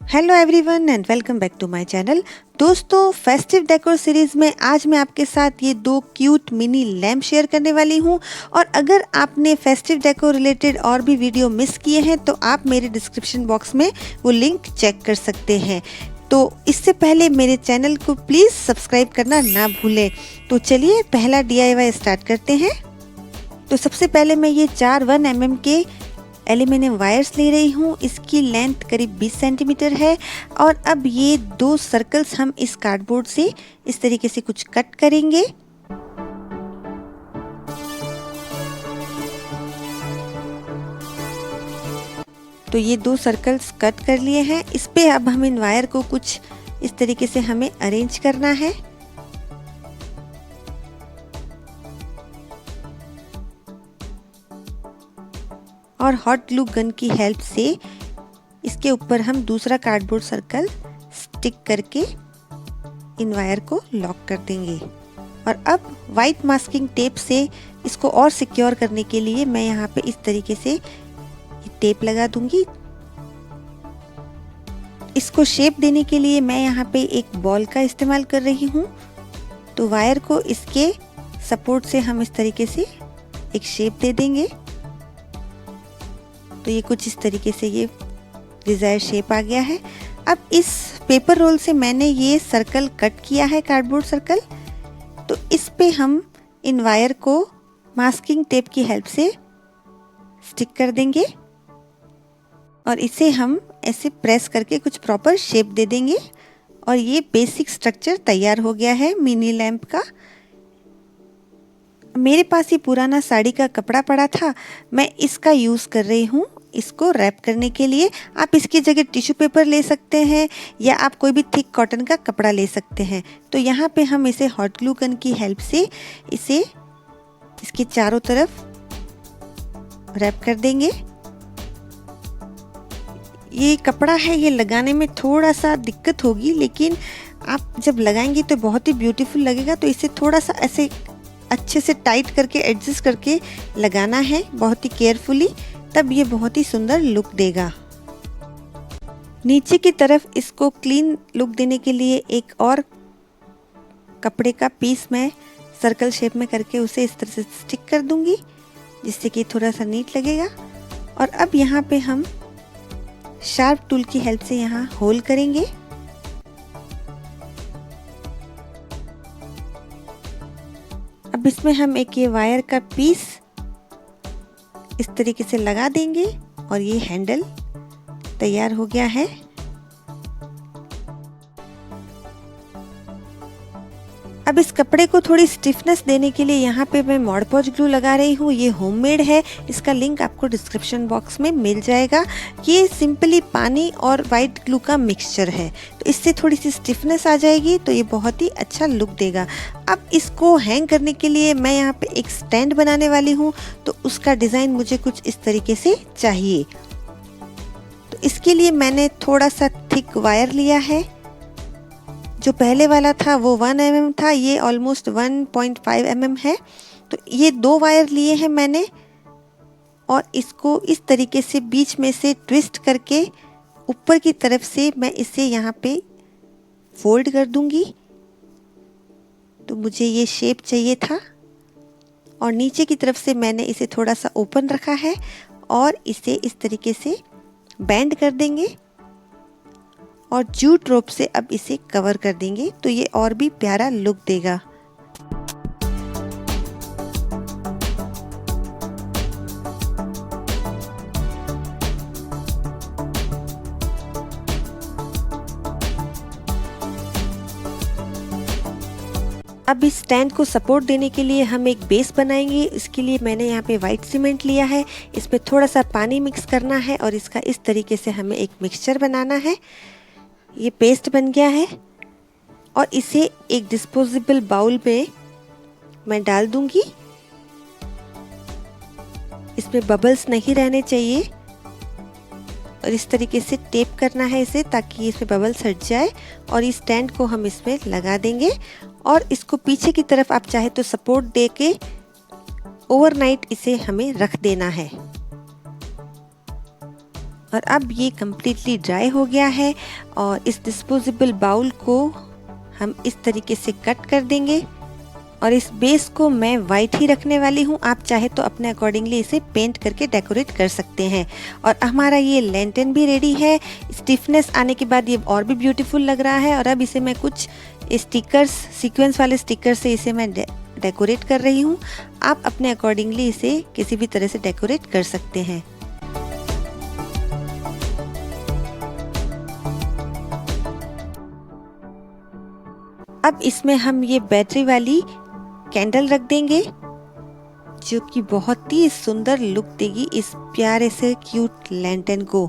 Hello everyone and welcome back to my channel. दोस्तों, festive decor series में आज मैं आपके साथ ये दो क्यूट मिनी लैम्प शेयर करने वाली हूँ। और अगर आपने फेस्टिव डेकोर रिलेटेड और भी वीडियो मिस किए हैं तो आप मेरे डिस्क्रिप्शन बॉक्स में वो लिंक चेक कर सकते हैं। तो इससे पहले मेरे चैनल को प्लीज़ सब्सक्राइब करना ना भूलें। तो चलिए पहला DIY स्टार्ट करते हैं। तो सबसे पहले मैं ये 4 1 mm के एल्यूमिनियम वायर्स ले रही हूँ। इसकी लेंथ करीब 20 सेंटीमीटर है। और अब ये 2 सर्कल्स हम इस कार्डबोर्ड से इस तरीके से कुछ कट करेंगे। तो ये 2 सर्कल्स कट कर लिए हैं। इस पे अब हम इन वायर को कुछ इस तरीके से हमें अरेंज करना है। और हॉट ग्लू गन की हेल्प से इसके ऊपर हम दूसरा कार्डबोर्ड सर्कल स्टिक करके इन वायर को लॉक कर देंगे। और अब वाइट मास्किंग टेप से इसको और सिक्योर करने के लिए मैं यहाँ पे इस तरीके से ये टेप लगा दूंगी। इसको शेप देने के लिए मैं यहाँ पे एक बॉल का इस्तेमाल कर रही हूँ। तो वायर को इसके सपोर्ट से हम इस तरीके से एक शेप दे देंगे। तो ये कुछ इस तरीके से ये डिज़ायर शेप आ गया है। अब इस पेपर रोल से मैंने ये सर्कल कट किया है, कार्डबोर्ड सर्कल। तो इस पे हम इन वायर को मास्किंग टेप की हेल्प से स्टिक कर देंगे और इसे हम ऐसे प्रेस करके कुछ प्रॉपर शेप दे देंगे। और ये बेसिक स्ट्रक्चर तैयार हो गया है मिनी लैंप का। मेरे पास ये पुराना साड़ी का कपड़ा पड़ा था, मैं इसका यूज़ कर रही हूँ इसको रैप करने के लिए। आप इसकी जगह टिश्यू पेपर ले सकते हैं या आप कोई भी थिक कॉटन का कपड़ा ले सकते हैं। तो यहाँ पे हम इसे हॉट ग्लू गन की हेल्प से इसे इसके चारों तरफ रैप कर देंगे। ये कपड़ा है, ये लगाने में थोड़ा सा दिक्कत होगी, लेकिन आप जब लगाएंगे तो बहुत ही ब्यूटीफुल लगेगा। तो इसे थोड़ा सा ऐसे अच्छे से टाइट करके एडजस्ट करके लगाना है, बहुत ही केयरफुली, तब ये बहुत ही सुंदर लुक देगा। नीचे की तरफ इसको क्लीन लुक देने के लिए एक और कपड़े का पीस मैं सर्कल शेप में करके उसे इस तरह से स्टिक कर दूंगी, जिससे कि थोड़ा सा नीट लगेगा। और अब यहाँ पे हम शार्प टूल की हेल्प से यहाँ होल करेंगे। अब इसमें हम एक ये वायर का पीस इस तरीके से लगा देंगे और ये हैंडल तैयार हो गया है। अब इस कपड़े को थोड़ी स्टिफनेस देने के लिए यहाँ पे मैं मॉड पॉज ग्लू लगा रही हूँ। ये होममेड है, इसका लिंक आपको डिस्क्रिप्शन बॉक्स में मिल जाएगा। ये सिंपली पानी और वाइट ग्लू का मिक्सचर है, तो इससे थोड़ी सी स्टिफनेस आ जाएगी, तो ये बहुत ही अच्छा लुक देगा। अब इसको हैंग करने के लिए मैं यहाँ पे एक स्टैंड बनाने वाली हूँ। तो उसका डिज़ाइन मुझे कुछ इस तरीके से चाहिए। तो इसके लिए मैंने थोड़ा सा थिक वायर लिया है। जो पहले वाला था वो 1 mm था, ये ऑलमोस्ट 1.5 mm है। तो ये 2 वायर लिए हैं मैंने और इसको इस तरीके से बीच में से ट्विस्ट करके ऊपर की तरफ से मैं इसे यहाँ पे फोल्ड कर दूंगी। तो मुझे ये शेप चाहिए था और नीचे की तरफ से मैंने इसे थोड़ा सा ओपन रखा है और इसे इस तरीके से बेंड कर देंगे और जूट रोप से अब इसे कवर कर देंगे। तो ये और भी प्यारा लुक देगा। अब इस स्टैंड को सपोर्ट देने के लिए हम एक बेस बनाएंगे। इसके लिए मैंने यहाँ पे वाइट सीमेंट लिया है, इस पे थोड़ा सा पानी मिक्स करना है और इसका इस तरीके से हमें एक मिक्सचर बनाना है। ये पेस्ट बन गया है और इसे एक डिस्पोजेबल बाउल में मैं डाल दूंगी। इसमें बबल्स नहीं रहने चाहिए और इस तरीके से टेप करना है इसे, ताकि इसमें बबल्स हट जाए। और इस स्टैंड को हम इसमें लगा देंगे और इसको पीछे की तरफ आप चाहे तो सपोर्ट दे के ओवरनाइट इसे हमें रख देना है। और अब ये कम्प्लीटली ड्राई हो गया है और इस डिस्पोजेबल बाउल को हम इस तरीके से कट कर देंगे और इस बेस को मैं वाइट ही रखने वाली हूँ। आप चाहे तो अपने अकॉर्डिंगली इसे पेंट करके डेकोरेट कर सकते हैं। और हमारा ये लैंटर्न भी रेडी है। स्टिफनेस आने के बाद ये और भी ब्यूटीफुल लग रहा है। और अब इसे मैं कुछ स्टिकर्स, सीक्वेंस वाले स्टिकर से इसे मैं डेकोरेट कर रही हूँ। आप अपने अकॉर्डिंगली इसे किसी भी तरह से डेकोरेट कर सकते हैं। अब इसमें हम ये बैटरी वाली कैंडल रख देंगे जो कि बहुत ही सुंदर लुक देगी इस प्यारे से क्यूट लैंटर्न को।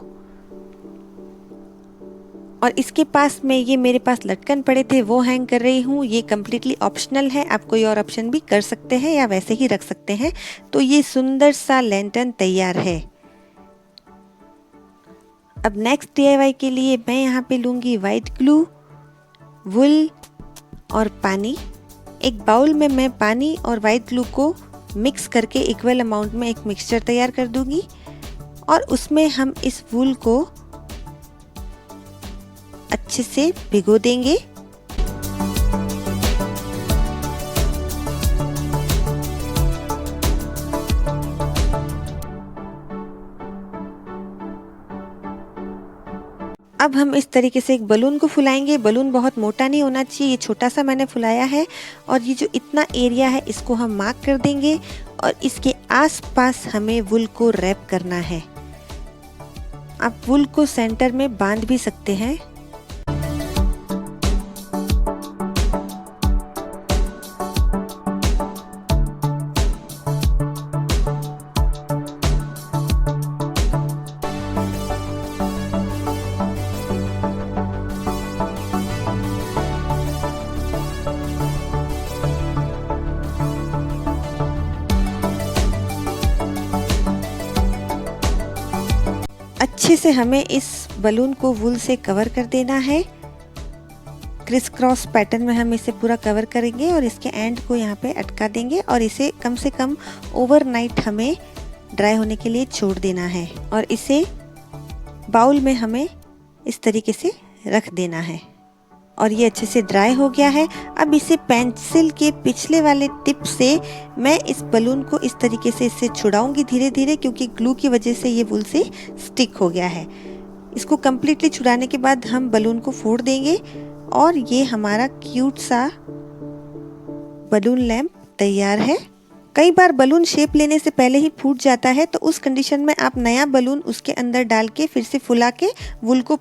और इसके पास में ये मेरे पास लटकन पड़े थे वो हैंग कर रही हूँ। ये कम्प्लीटली ऑप्शनल है, आप कोई और ऑप्शन भी कर सकते हैं या वैसे ही रख सकते हैं। तो ये सुंदर सा लैंटर्न तैयार है। अब नेक्स्ट DIY के लिए मैं यहाँ पे लूँगी वाइट ग्लू, वुल और पानी। एक बाउल में मैं पानी और वाइट ग्लू को मिक्स करके इक्वल अमाउंट में एक मिक्सचर तैयार कर दूंगी और उसमें हम इस वूल को अच्छे से भिगो देंगे। अब हम इस तरीके से एक बलून को फुलाएंगे। बलून बहुत मोटा नहीं होना चाहिए, ये छोटा सा मैंने फुलाया है। और ये जो इतना एरिया है इसको हम मार्क कर देंगे और इसके आसपास हमें वुल को रैप करना है। आप वुल को सेंटर में बांध भी सकते हैं। अच्छे से हमें इस बलून को वूल से कवर कर देना है। क्रिस क्रॉस पैटर्न में हम इसे पूरा कवर करेंगे और इसके एंड को यहाँ पे अटका देंगे और इसे कम से कम ओवरनाइट हमें ड्राई होने के लिए छोड़ देना है। और इसे बाउल में हमें इस तरीके से रख देना है और ये अच्छे से ड्राई हो गया है। अब इसे पेंसिल के पिछले वाले टिप से मैं इस बलून को इस तरीके से इससे छुड़ाऊंगी धीरे धीरे, क्योंकि ग्लू की वजह से ये वूल से स्टिक हो गया है। इसको कम्प्लीटली छुड़ाने के बाद हम बलून को फोड़ देंगे और ये हमारा क्यूट सा बलून लैंप तैयार है। कई बार बलून शेप लेने से पहले ही फूट जाता है, तो उस कंडीशन में आप नया बलून उसके अंदर डाल के फिर से फुला के वूल को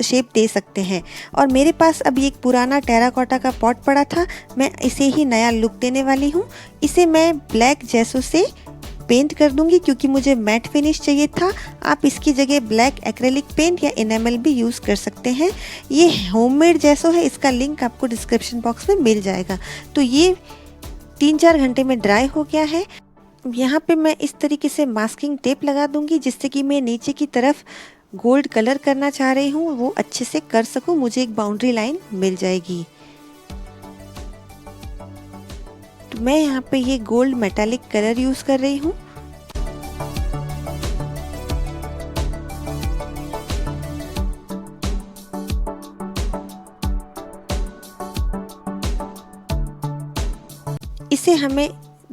शेप दे सकते हैं। और मेरे पास अभी एक पुराना टेराकोटा का पॉट पड़ा था, मैं इसे ही नया लुक देने वाली हूँ। इसे मैं ब्लैक जैसो से पेंट कर दूंगी क्योंकि मुझे मैट फिनिश चाहिए था। आप इसकी जगह ब्लैक एक्रेलिक पेंट या इनेमल भी यूज़ कर सकते हैं। ये होममेड जैसो है, इसका लिंक आपको डिस्क्रिप्शन बॉक्स में मिल जाएगा। तो ये 3-4 घंटे में ड्राई हो गया है। यहाँ पे मैं इस तरीके से मास्किंग टेप लगा दूंगी जिससे कि मैं नीचे की तरफ गोल्ड कलर करना चाह रही हूँ वो अच्छे से कर सकूँ, मुझे एक बाउंड्री लाइन मिल जाएगी। तो मैं यहाँ पे ये गोल्ड मेटालिक कलर यूज़ कर रही हूँ। इसे हमें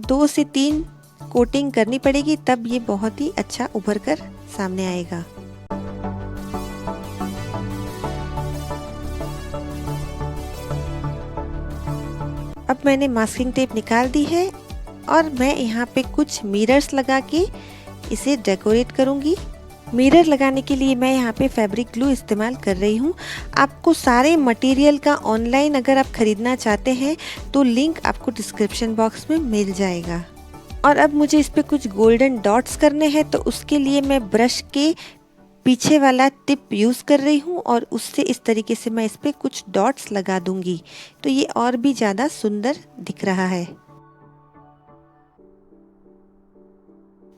2 से 3 कोटिंग करनी पड़ेगी, तब ये बहुत ही अच्छा उभर कर सामने आएगा। अब मैंने मास्किंग टेप निकाल दी है और मैं यहाँ पे कुछ मिरर्स लगा के इसे डेकोरेट करूँगी। मिरर लगाने के लिए मैं यहाँ पे फैब्रिक ग्लू इस्तेमाल कर रही हूँ। आपको सारे मटेरियल का ऑनलाइन अगर आप ख़रीदना चाहते हैं तो लिंक आपको डिस्क्रिप्शन बॉक्स में मिल जाएगा। और अब मुझे इस पर कुछ गोल्डन डॉट्स करने हैं, तो उसके लिए मैं ब्रश के पीछे वाला टिप यूज़ कर रही हूँ और उससे इस तरीके से मैं इस पर कुछ डॉट्स लगा दूँगी, तो ये और भी ज़्यादा सुंदर दिख रहा है।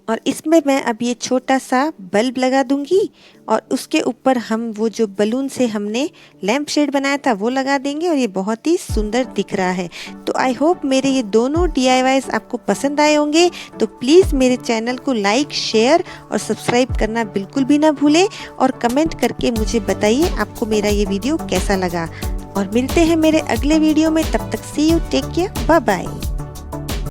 और इसमें मैं अब ये छोटा सा बल्ब लगा दूंगी और उसके ऊपर हम वो जो बलून से हमने लैंप शेड बनाया था वो लगा देंगे और ये बहुत ही सुंदर दिख रहा है। तो आई होप मेरे ये दोनों DIYs आपको पसंद आए होंगे। तो प्लीज़ मेरे चैनल को लाइक, शेयर और सब्सक्राइब करना बिल्कुल भी ना भूलें और कमेंट करके मुझे बताइए आपको मेरा ये वीडियो कैसा लगा। और मिलते हैं मेरे अगले वीडियो में, तब तक see you, take care, bye bye.